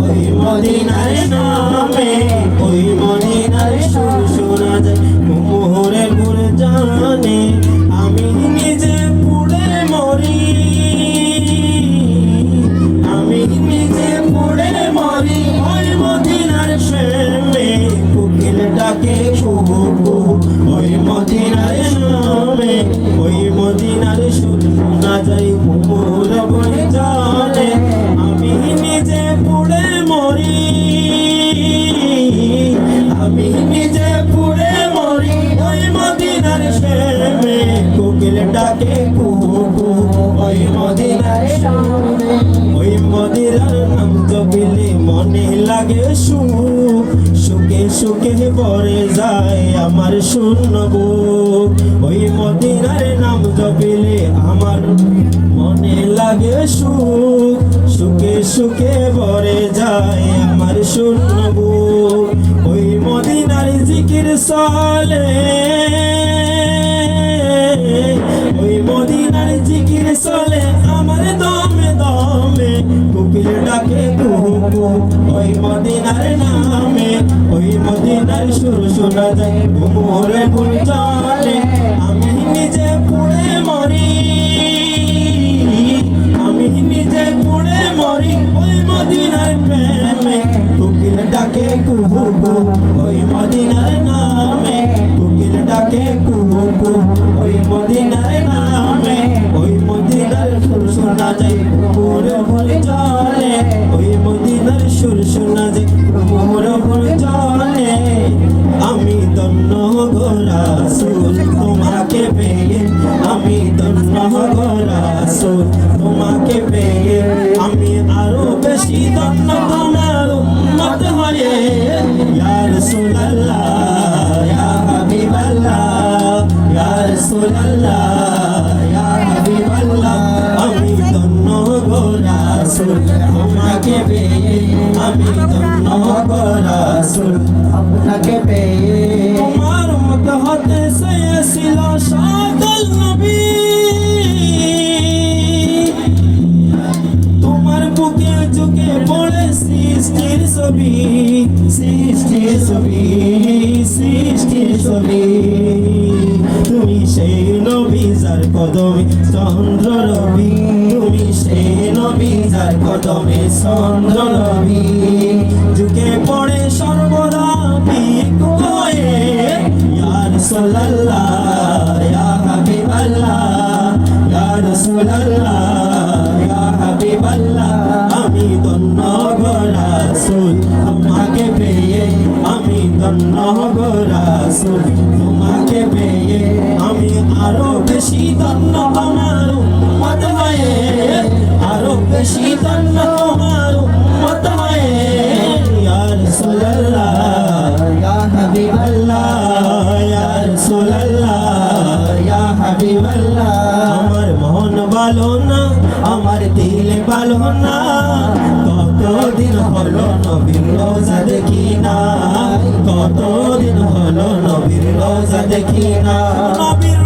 ওই মদিনার নামে, ওই মদিনার সুর শোনা যায় মোহরের গুণ জানে। আমি নিজে পুড়ে মরি, আমি নিজে পুড়ে মরি ওই মদিনার প্রেমে। কোকিল ডাকে কুহু কুহু ওই মদিনার নামে, ওই মদিনার সুর শোনা যায় মোর বনে জানে। আমি নিজে পুড়ে মরি, আমি নিজে পুড়ে মরি ওই মদিনার প্রেমে। কোকিল ডাকে কুহু কুহু ওই মদিনার নামে, ওই মদিনার নাম জপিলে মনে লাগে সুখ। সুখে সুখে ভরে যায় আমার শূন্য বুক। ওই মদিনার নাম জপিলে আমার মনে লাগে সুখ। সুখে সুখে ভরে যায় আমার শূন্য বুক। ওই মদিনার জিকির চলে, ওই মদিনার জিকির চলে আমার দমে দমে। কোকিল ডাকে কুহু কুহু ওই মদিনার নামে, ওই মদিনার সুর শোনা যায় মোরে গুণ জানে। আমি নিজে পুড়ে মরি, আমি নিজে পুড়ে মরি ওই মদিনার প্রেমে। কোকিল ডাকে কুহু কুহু ওই মদিনার নামে, কোকিল ডাকে কুহু কুহু ওই মদিনার নামে। ওই মদিনার সুর শোনা যায় মোরে গুণ জানে, ওই মদিনার সুর শোনা যায় মোরে গুণ জানে। আমি ধন্য গো রাসূল তোমাকে পেয়ে, আমি ধন্য গো রাসূল তোমাকে পেয়ে। আমি আরো বেশি ধন্য তোমার উম্মত হয়ে। ইয়া রাসূলুল্লাহ ইয়া হাবিবাল্লাহ, ইয়া রাসূলুল্লাহ ইয়া হাবিবাল্লাহ। আমি ধন্য গো রাসূল তোমাকে পেয়ে, আমি ধন্য গো রাসূল আপনাকে পেয়ে। তোমার উম্মত হতে চেয়েছিল সকল নবী, তোমার বুকে ঝুঁকে পড়ে সৃষ্টির ছবি, সৃষ্টির ছবি, সৃষ্টির ছবি। তুমি সেই নবী যার কদমে চন্দ্র রবি, তুমি সেই নবী যার কদমে চন্দ্র রবি। ঝুঁকে পড়ে সর্বদা বিকু হয়ে। ইয়া রাসূলুল্লাহ ইয়া হাবিবাল্লাহ, ইয়া রাসূলুল্লাহ ইয়া হাবিবাল্লাহ। আমি ধন্য গো রাসূল তোমাকে পেয়ে, আমি ধন্য গো রাসূল তোমাকে পেয়ে। আমি আরো বেশি ধন্য তোমার উম্মত হয়ে, আরো বেশি ধন্য তোমার উম্মত হয়ে। ইয়া রাসূলুল্লাহ ইয়া হাবিবাল্লাহ, ইয়া রাসূলুল্লাহ ইয়া হাবিবাল্লাহ। আমার মন ভালো না, আমার দিল ভালো না, কতদিন হলো নবীর রোজা দেখি না, কতদিন হলো নবীর রোজা দেখি না। নবীর